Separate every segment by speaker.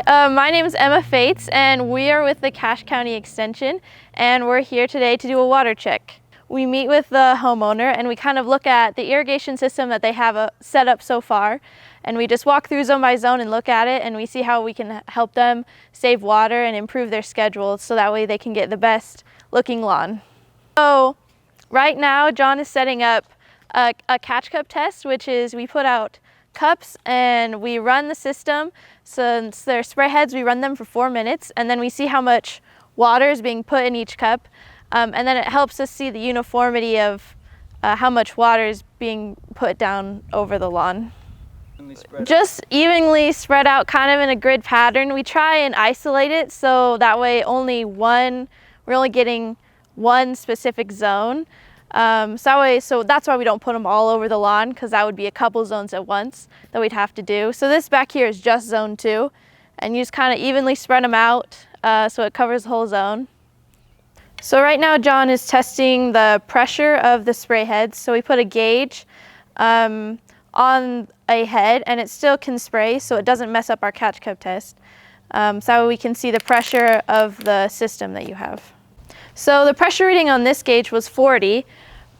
Speaker 1: My name is Emma Fates, and we are with the Cache County Extension, and we're here today to do a water check. We meet with the homeowner and we kind of look at the irrigation system that they have set up so far, and we just walk through zone by zone and look at it, and we see how we can help them save water and improve their schedule so that way they can get the best looking lawn. So right now John is setting up a catch cup test, which is we put out cups and we run the system. Since they're spray heads, we run them for 4 minutes, and then we see how much water is being put in each cup, and then it helps us see the uniformity of how much water is being put down over the lawn. Just evenly spread out, kind of in a grid pattern. We try and isolate it so that way we're only getting one specific zone. So that's why we don't put them all over the lawn, because that would be a couple zones at once that we'd have to do. So this back here is just zone 2, and you just kind of evenly spread them out so it covers the whole zone. So right now John is testing the pressure of the spray heads. So we put a gauge on a head, and it still can spray, so it doesn't mess up our catch cup test. So we can see the pressure of the system that you have. So the pressure reading on this gauge was 40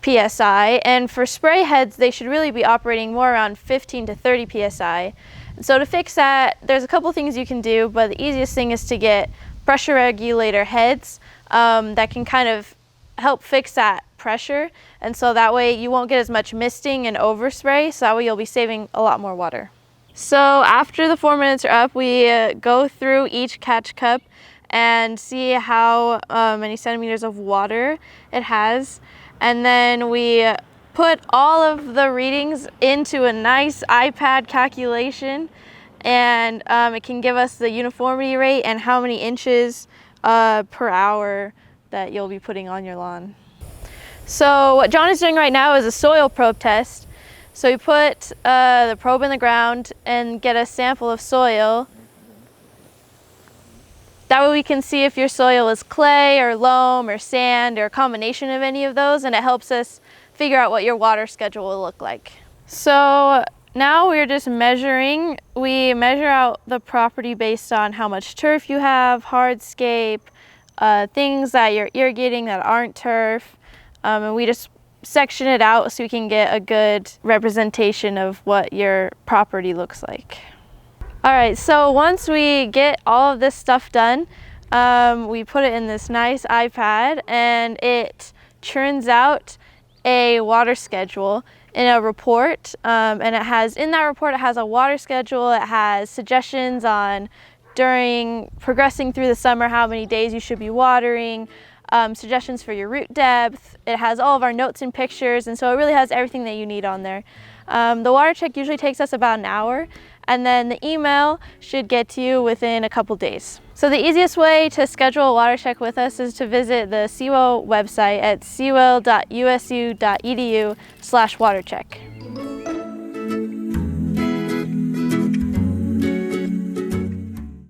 Speaker 1: psi, and for spray heads they should really be operating more around 15 to 30 psi. And so to fix that, there's a couple things you can do, but the easiest thing is to get pressure regulator heads that can kind of help fix that pressure, and so that way you won't get as much misting and overspray, so that way you'll be saving a lot more water. So after the 4 minutes are up, we go through each catch cup and see how many centimeters of water it has, and then we put all of the readings into a nice iPad calculation, and it can give us the uniformity rate and how many inches per hour that you'll be putting on your lawn. So what John is doing right now is a soil probe test. So we put the probe in the ground and get a sample of soil. That way we can see if your soil is clay or loam or sand or a combination of any of those, and it helps us figure out what your water schedule will look like. So now we're just measuring. We measure out the property based on how much turf you have, hardscape, things that you're irrigating that aren't turf, and we just section it out so we can get a good representation of what your property looks like. All right, so once we get all of this stuff done, we put it in this nice iPad, and it churns out a water schedule in a report, and in that report it has a water schedule. It has suggestions on during progressing through the summer how many days you should be watering, suggestions for your root depth. It has all of our notes and pictures, and so it really has everything that you need on there. The water check usually takes us about an hour, and then the email should get to you within a couple days. So the easiest way to schedule a water check with us is to visit the CWEL website at CWEL.usu.edu/watercheck.